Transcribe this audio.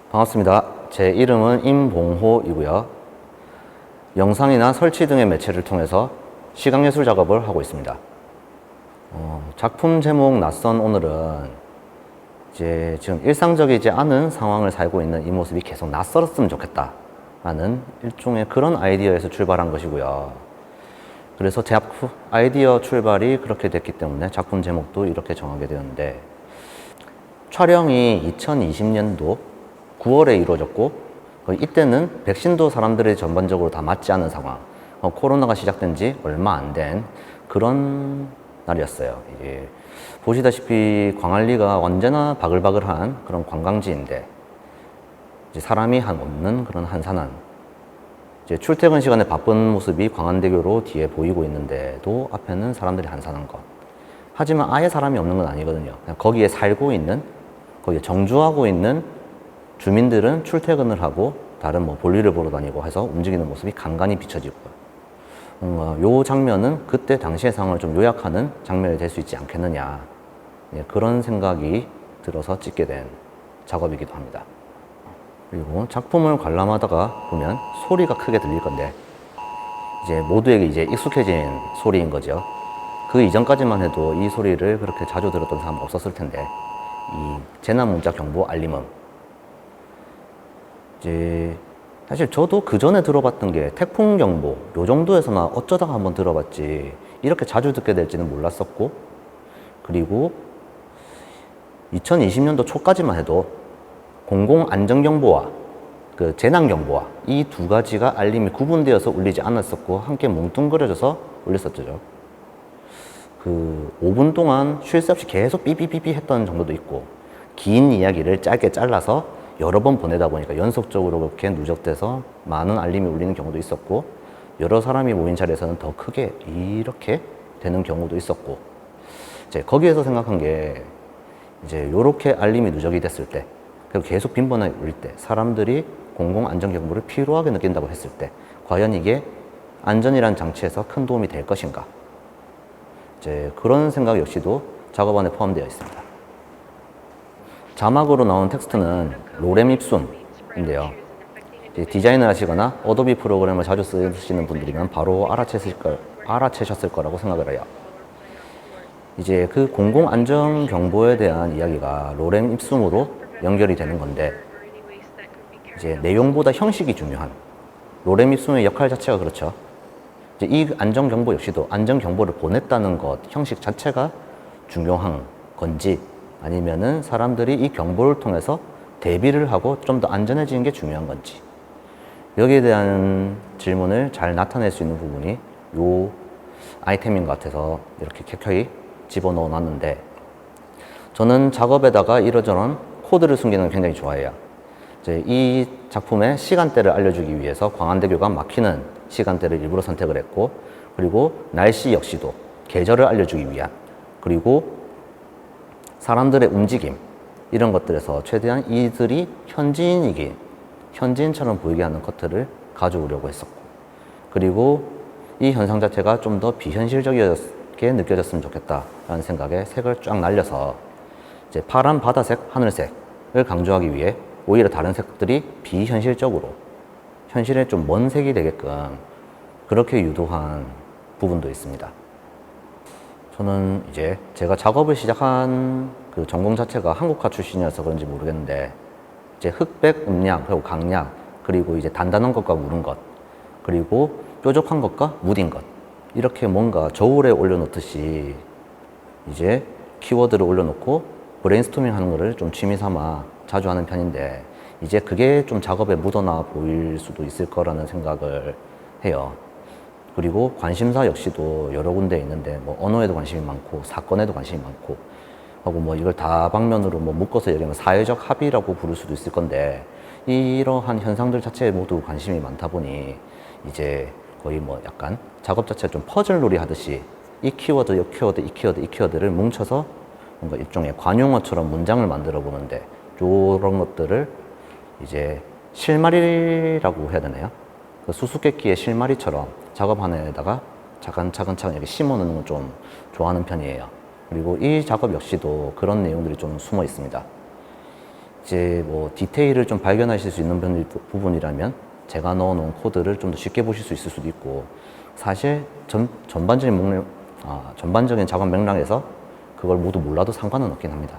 반갑습니다. 제 이름은 임봉호이고요. 영상이나 설치 등의 매체를 통해서 시각예술 작업을 하고 있습니다. 작품 제목 낯선 오늘은 이제 지금 일상적이지 않은 상황을 살고 있는 이 모습이 계속 낯설었으면 좋겠다 라는 일종의 그런 아이디어에서 출발한 것이고요. 그래서 제 아이디어 출발이 그렇게 됐기 때문에 작품 제목도 이렇게 정하게 되었는데, 촬영이 2020년도 9월에 이루어졌고, 이때는 백신도 사람들이 전반적으로 다 맞지 않은 상황, 코로나가 시작된 지 얼마 안 된 그런 날이었어요. 이게 보시다시피 광안리가 언제나 바글바글한 그런 관광지인데, 이제 사람이 없는 그런 한산한, 이제 출퇴근 시간에 바쁜 모습이 광안대교로 뒤에 보이고 있는데도 앞에는 사람들이 한산한 것. 하지만 아예 사람이 없는 건 아니거든요. 그냥 거기에 살고 있는, 거기에 정주하고 있는 주민들은 출퇴근을 하고 다른 볼일을 보러 다니고 해서 움직이는 모습이 간간히 비춰지고요. 뭔가 요 장면은 그때 당시의 상황을 좀 요약하는 장면이 될 수 있지 않겠느냐, 그런 생각이 들어서 찍게 된 작업이기도 합니다. 그리고 작품을 관람하다가 보면 소리가 크게 들릴 건데, 이제 모두에게 이제 익숙해진 소리인 거죠. 그 이전까지만 해도 이 소리를 그렇게 자주 들었던 사람은 없었을 텐데, 이 재난문자 경보 알림음, 이제 사실 저도 그 전에 들어봤던 게 태풍 경보 요 정도에서나 어쩌다가 한번 들어봤지 이렇게 자주 듣게 될지는 몰랐었고, 그리고 2020년도 초까지만 해도 공공안전경보와 그 재난경보와 이 두 가지가 알림이 구분되어서 울리지 않았었고 함께 뭉뚱그려져서 울렸었죠. 그 5분 동안 쉴 새 없이 계속 삐삐삐삐 했던 정도도 있고, 긴 이야기를 짧게 잘라서 여러 번 보내다 보니까 연속적으로 그렇게 누적돼서 많은 알림이 울리는 경우도 있었고, 여러 사람이 모인 자리에서는 더 크게 이렇게 되는 경우도 있었고, 이제 거기에서 생각한 게 이제 요렇게 알림이 누적이 됐을 때, 그리고 계속 빈번하게 울릴 때, 사람들이 공공안전경보를 피로하게 느낀다고 했을 때 과연 이게 안전이라는 장치에서 큰 도움이 될 것인가, 이제 그런 생각 역시도 작업 안에 포함되어 있습니다. 자막으로 나온 텍스트는 로렘 입숨인데요. 디자인을 하시거나 어도비 프로그램을 자주 쓰시는 분들이면 바로 알아채셨을 거라고 생각을 해요. 이제 그 공공안전경보에 대한 이야기가 로렘 입숨으로 연결이 되는 건데, 이제 내용보다 형식이 중요한 로렘 입숨의 역할 자체가 그렇죠. 이제 이 안전경보 역시도 안전경보를 보냈다는 것 형식 자체가 중요한 건지, 아니면은 사람들이 이 경보를 통해서 대비를 하고 좀 더 안전해지는 게 중요한 건지, 여기에 대한 질문을 잘 나타낼 수 있는 부분이 요 아이템인 것 같아서 이렇게 켜켜이 집어넣어 놨는데, 저는 작업에다가 이러저런 코드를 숨기는 걸 굉장히 좋아해요. 이제 이 작품의 시간대를 알려주기 위해서 광안대교가 막히는 시간대를 일부러 선택을 했고, 그리고 날씨 역시도 계절을 알려주기 위한, 그리고 사람들의 움직임 이런 것들에서 최대한 이들이 현지인처럼 보이게 하는 컷들을 가져오려고 했었고, 그리고 이 현상 자체가 좀 더 비현실적이게 느껴졌으면 좋겠다라는 생각에 색을 쫙 날려서 이제 파란 바다색, 하늘색을 강조하기 위해 오히려 다른 색들이 비현실적으로 현실에 좀 먼 색이 되게끔 그렇게 유도한 부분도 있습니다. 저는 이제 제가 작업을 시작한 그 전공 자체가 한국화 출신이어서 그런지 모르겠는데, 이제 흑백, 음양, 그리고 강약, 그리고 이제 단단한 것과 무른 것, 그리고 뾰족한 것과 무딘 것, 이렇게 뭔가 저울에 올려놓듯이 이제 키워드를 올려놓고 브레인스토밍 하는 거를 좀 취미 삼아 자주 하는 편인데, 이제 그게 좀 작업에 묻어나 보일 수도 있을 거라는 생각을 해요. 그리고 관심사 역시도 여러 군데 있는데, 언어에도 관심이 많고 사건에도 관심이 많고 하고, 이걸 다방면으로 묶어서 얘기하면 사회적 합의라고 부를 수도 있을 건데, 이러한 현상들 자체에 모두 관심이 많다 보니 이제 거의 약간 작업 자체 좀 퍼즐놀이 하듯이 이 키워드, 이 키워드, 이 키워드, 이 키워드를 뭉쳐서 뭔가 일종의 관용어처럼 문장을 만들어 보는데, 이런 것들을 이제 실마리라고 해야 되나요? 그 수수께끼의 실마리처럼 작업 하나에다가 차근차근 이렇게 심어 넣는 걸 좀 좋아하는 편이에요. 그리고 이 작업 역시도 그런 내용들이 좀 숨어 있습니다. 이제 뭐 디테일을 좀 발견하실 수 있는 부분이라면 제가 넣어놓은 코드를 좀 더 쉽게 보실 수 있을 수도 있고, 사실 전반적인 작업 맥락에서 그걸 모두 몰라도 상관은 없긴 합니다.